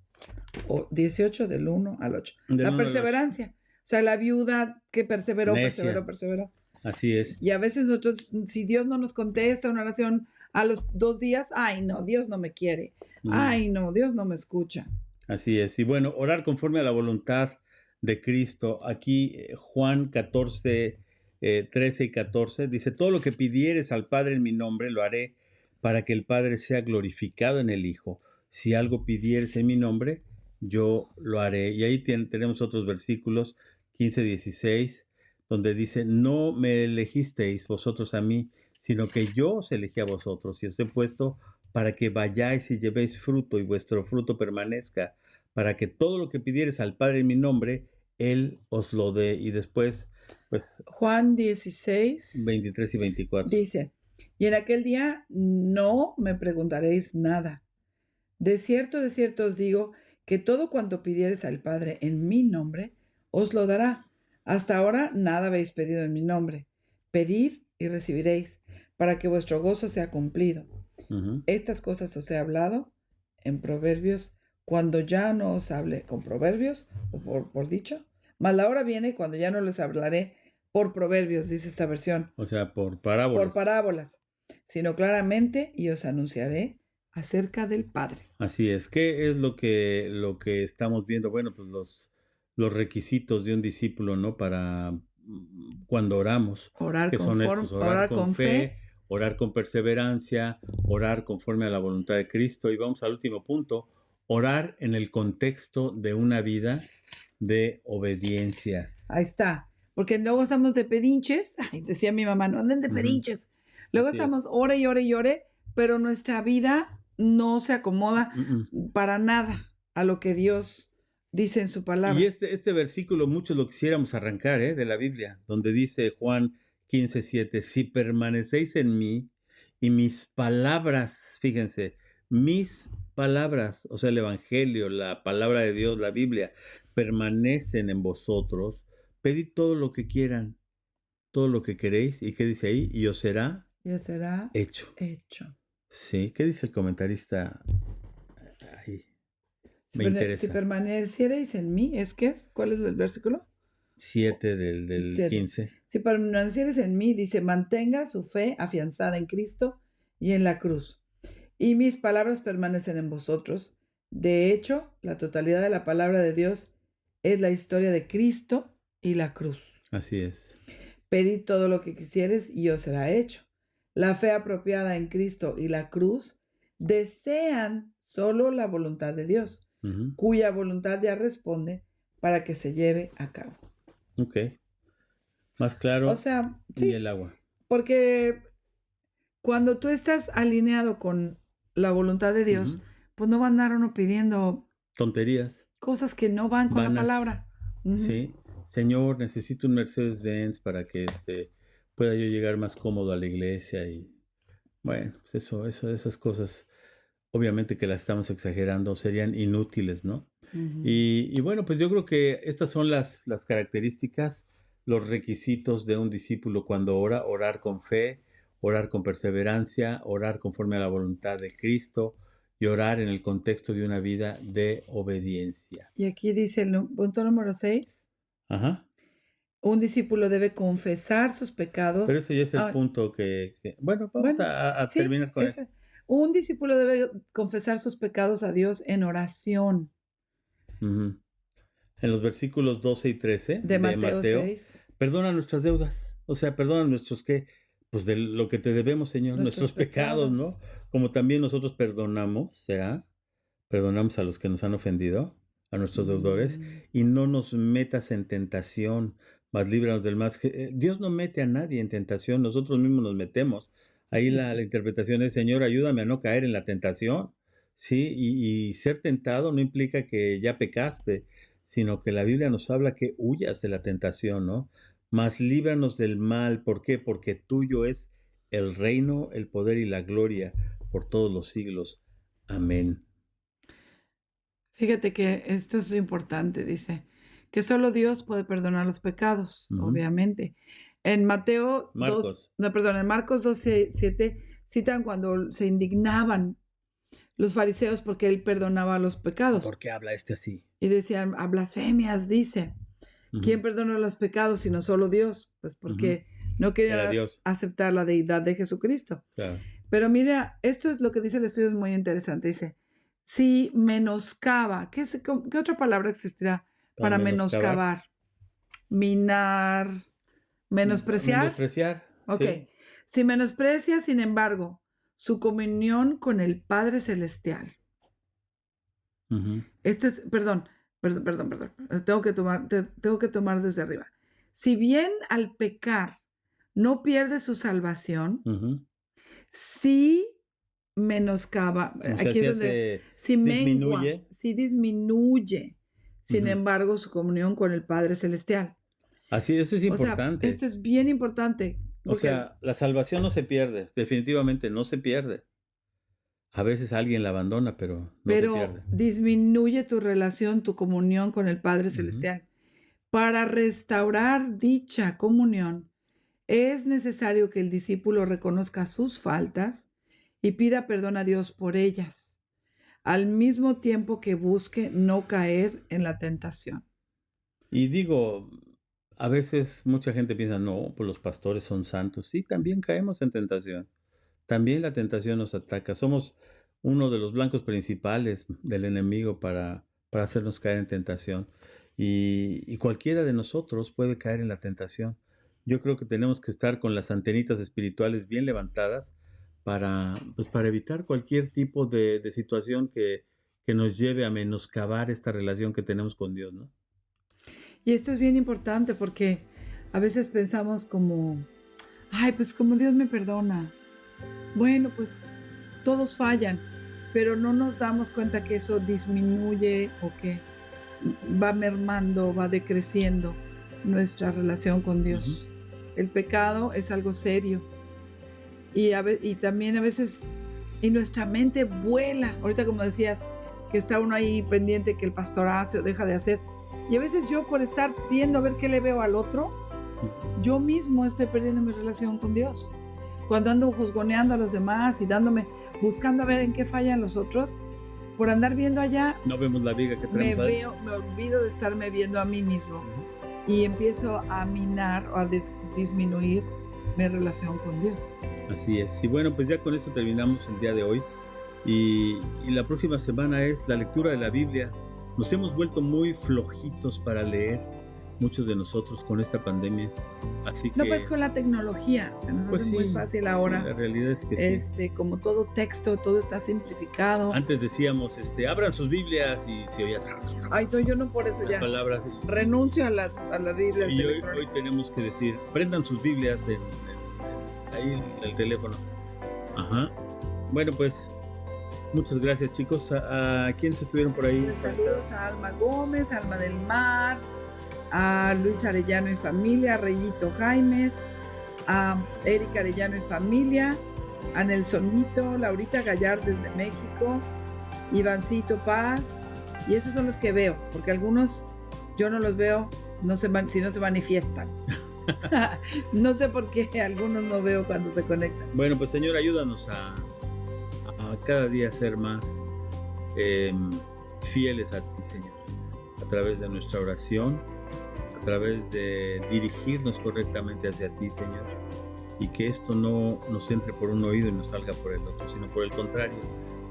S2: 18 del 1 al 8.
S1: Del
S2: La
S1: 1 al 8.
S2: perseverancia. O sea, la viuda que perseveró, perseveró,
S1: Necia.
S2: perseveró.
S1: Así es.
S2: Y a veces nosotros, si Dios no nos contesta una oración a los 2 días, ay no, Dios no me quiere.
S1: Mm,
S2: Ay no, Dios no me escucha.
S1: así es. Y bueno, orar conforme a la voluntad de Cristo. Aquí Juan 14, 13 y 14 dice, todo lo que pidieres al Padre en mi nombre lo haré para que el Padre sea glorificado en el Hijo. Si algo pidieres en mi nombre, yo lo haré. Y ahí tenemos otros versículos, 15, 16, donde dice, no me elegisteis vosotros a mí, sino que yo os elegí a vosotros y os he puesto para que vayáis y llevéis fruto y vuestro fruto permanezca, para que todo lo que pidiereis al Padre en mi nombre, Él os lo dé. Y después, pues,
S2: Juan 16
S1: 23 y 24.
S2: dice, y en aquel día no me preguntaréis nada. De cierto os digo que todo cuanto pidiereis al Padre en mi nombre, os lo dará. Hasta ahora nada habéis pedido en mi nombre. Pedid y recibiréis, para que vuestro gozo sea cumplido.
S1: Ujú.
S2: Estas cosas os he hablado en proverbios, cuando ya no os hable con proverbios o por dicho, mas la hora viene cuando ya no les hablaré por proverbios, dice esta versión,
S1: O sea, por
S2: por
S1: parábolas.
S2: parábolas, sino claramente y os anunciaré acerca del Padre.
S1: Así es. ¿Qué es lo que estamos viendo? Bueno, pues los requisitos de un discípulo, ¿no? Para cuando oramos, que son estos: orar
S2: Orar
S1: con
S2: con fe.
S1: fe, orar con perseverancia, orar conforme a la voluntad de Cristo. Y vamos al último punto: orar en el contexto de una vida de obediencia.
S2: Ahí está. Porque luego estamos de pedinches. Ay, decía mi mamá, no anden de
S1: Ujú.
S2: pedinches. Luego
S1: Así
S2: estamos
S1: es.
S2: ore y ore y ore, pero nuestra vida no se acomoda para nada a lo que Dios dice en su
S1: Y
S2: palabra.
S1: este versículo muchos lo quisiéramos arrancar, de la Biblia, donde dice Juan 15:7: si permanecéis en mí y mis palabras, fíjense, mis palabras, o sea, el Evangelio, la palabra de Dios, la Biblia, permanecen en vosotros, pedid todo lo que quieran, todo lo que queréis. ¿Y qué dice ahí? Y os será
S2: Ya será
S1: hecho.
S2: hecho.
S1: Sí, ¿qué dice el comentarista ahí?
S2: Si,
S1: Me
S2: si
S1: interesa.
S2: permanecierais en mí, ¿es qué es? ¿Cuál es el versículo?
S1: 7 del
S2: Siete.
S1: 15.
S2: Si permanecieres en mí, dice, mantenga su fe afianzada en Cristo y en la cruz. Y mis palabras permanecen en vosotros. De hecho, la totalidad de la palabra de Dios es la historia de Cristo y la cruz.
S1: Así es.
S2: Pedid todo lo que quisieres y os será hecho. La fe apropiada en Cristo y la cruz desean solo la voluntad de Dios,
S1: Ujú.
S2: cuya voluntad ya responde para que se lleve a cabo.
S1: Ok. Más
S2: O
S1: claro
S2: sea,
S1: y
S2: sí,
S1: el agua.
S2: porque cuando tú estás alineado con la voluntad de Dios,
S1: Ujú.
S2: pues no va a andar uno pidiendo
S1: Tonterías,
S2: cosas que no van con la
S1: vanas.
S2: palabra. Ujú.
S1: Sí. Señor, necesito un Mercedes-Benz para que pueda yo llegar más cómodo a la iglesia. Y bueno, pues esas cosas, obviamente que las estamos exagerando, serían inútiles, ¿no?
S2: Ujú.
S1: Y bueno, pues yo creo que estas son las características, los requisitos de un discípulo cuando ora: orar con fe, orar con perseverancia, orar conforme a la voluntad de Cristo y orar en el contexto de una vida de obediencia.
S2: Y aquí dice el punto número 6.
S1: Ajá.
S2: Un discípulo debe confesar sus
S1: Pero
S2: pecados.
S1: ese ya es el
S2: Ah,
S1: punto bueno, vamos
S2: bueno,
S1: a
S2: sí,
S1: terminar con él.
S2: un discípulo debe confesar sus pecados a Dios en oración.
S1: Ujú. En los versículos 12 y 13
S2: De
S1: de
S2: Mateo
S1: Mateo:
S2: 6,
S1: perdona nuestras deudas, o sea, perdona nuestros, ¿qué? Pues de lo que te debemos, Señor,
S2: nuestros
S1: nuestros pecados, ¿no?
S2: pecados.
S1: Como también nosotros perdonamos, ¿será? Perdonamos a los que nos han ofendido, a nuestros deudores,
S2: Mm,
S1: y no nos metas en tentación, mas líbranos del mal. Dios no mete a nadie en tentación, nosotros mismos nos metemos. Ahí la interpretación es: Señor, ayúdame a no caer en la tentación, ¿sí? Y ser tentado no implica que ya pecaste, sino que la Biblia nos habla que huyas de la tentación, ¿no? Mas líbranos del mal. ¿Por qué? Porque tuyo es el reino, el poder y la gloria por todos los siglos. Amén.
S2: Fíjate que esto es importante, dice, que solo Dios puede perdonar los pecados,
S1: Ujú.
S2: obviamente. En Mateo 2,
S1: Marcos.
S2: no, perdón, en Marcos 2, 7 citan cuando se indignaban los fariseos porque él perdonaba los pecados
S1: ¿Por qué habla así?
S2: y decían, a blasfemias, dice, ¿quién
S1: Ujú,
S2: perdona los pecados sino solo Dios? Pues
S1: ujú.
S2: porque no
S1: Era
S2: querían
S1: Dios,
S2: aceptar la deidad de Jesucristo.
S1: claro.
S2: Pero mira, esto es lo que dice el estudio, es muy interesante. Dice, si menoscaba, ¿qué otra palabra existirá
S1: Para
S2: para
S1: menoscabar,
S2: menoscabar? Minar, menospreciar.
S1: menospreciar,
S2: Ok.
S1: sí.
S2: Si menosprecia, sin embargo, su comunión con el Padre Celestial.
S1: Ujú,
S2: Esto es, perdón. Tengo que tomar desde arriba. Si bien al pecar no pierde su salvación,
S1: ujú,
S2: sí
S1: O sea,
S2: aquí es
S1: si
S2: donde
S1: hace
S2: si mengua,
S1: disminuye.
S2: si disminuye, sin
S1: Ujú.
S2: embargo, su comunión con el Padre Celestial.
S1: Así, eso es
S2: O sea,
S1: importante.
S2: esto es bien importante,
S1: O
S2: porque
S1: sea, la salvación no se pierde, definitivamente no se pierde. A veces alguien la abandona, pero no se
S2: pero
S1: pierde.
S2: disminuye tu relación, tu comunión con el Padre
S1: Ujú.
S2: Celestial. Para restaurar dicha comunión, es necesario que el discípulo reconozca sus faltas y pida perdón a Dios por ellas, al mismo tiempo que busque no caer en la tentación.
S1: Y digo, a veces mucha gente piensa, no, pues los pastores son santos. Sí, también caemos en tentación. También la tentación nos ataca. Somos uno de los blancos principales del enemigo para hacernos caer en tentación. Y cualquiera de nosotros puede caer en la tentación. Yo creo que tenemos que estar con las antenitas espirituales bien levantadas pues para evitar cualquier tipo de situación que nos lleve a menoscabar esta relación que tenemos con Dios, ¿no?
S2: Y esto es bien importante porque a veces pensamos como, ay, pues como Dios me perdona. Bueno, pues todos fallan, pero no nos damos cuenta que eso disminuye o que va mermando, va decreciendo nuestra relación con
S1: Ujú.
S2: Dios. El pecado es algo serio y también a veces y nuestra mente vuela. Ahorita como decías, que está uno ahí pendiente que el pastor hace o deja de hacer. Y a veces yo por estar viendo a ver qué le veo al otro, yo mismo estoy perdiendo mi relación con Dios. Cuando ando juzgoneando a los demás y buscando a ver en qué fallan los otros, por andar viendo allá,
S1: No vemos la viga que traemos adentro.
S2: me olvido de estarme viendo a mí mismo
S1: Ujú.
S2: y empiezo a minar o a disminuir mi relación con Dios.
S1: Así es. Y bueno, pues ya con esto terminamos el día de hoy. Y la próxima semana es la lectura de la Biblia. Nos hemos vuelto muy flojitos para leer, muchos de nosotros con esta pandemia. Así
S2: No, pues
S1: que,
S2: con la tecnología se nos
S1: pues
S2: hace muy
S1: sí,
S2: fácil
S1: sí,
S2: ahora.
S1: la realidad es que sí.
S2: Como todo texto, todo está simplificado.
S1: Antes decíamos, abran sus Biblias y se oía
S2: Ay, no, yo no por eso
S1: las
S2: ya
S1: palabras.
S2: renuncio a las Biblias
S1: Y hoy
S2: electrónicas.
S1: tenemos que decir, prendan sus Biblias ahí en el teléfono. Ajá. Bueno, pues muchas gracias, chicos. ¿A quiénes estuvieron por ahí?
S2: Pues saludos a Alma Gómez, Alma del Mar, a Luis Arellano y familia, a Reyito Jaimes, a Erika Arellano y familia, a Nelsonito, Laurita Gallar desde México, Ivancito Paz, y esos son los que veo, porque algunos yo no los veo si no se manifiestan. No sé por qué algunos no veo cuando se conectan.
S1: Bueno, pues Señor, ayúdanos a cada día ser más fieles a ti, Señor, a través de nuestra oración, a través de dirigirnos correctamente hacia ti, Señor, y que esto no nos entre por un oído y nos salga por el otro, sino por el contrario,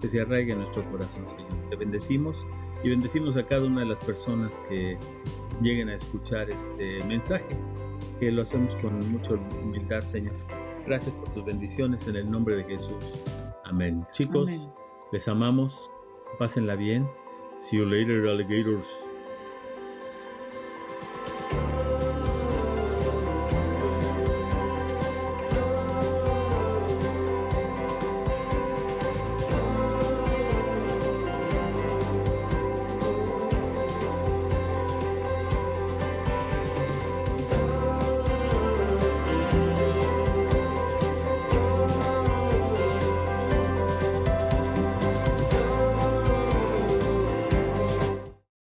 S1: que se arraigue en nuestro corazón, Señor. Te bendecimos y bendecimos a cada una de las personas que lleguen a escuchar este mensaje, que lo hacemos con mucha humildad, Señor. Gracias por tus bendiciones en el nombre de Jesús. Amén. Chicos,
S2: Amén.
S1: les amamos. Pásenla bien. See you later, alligators.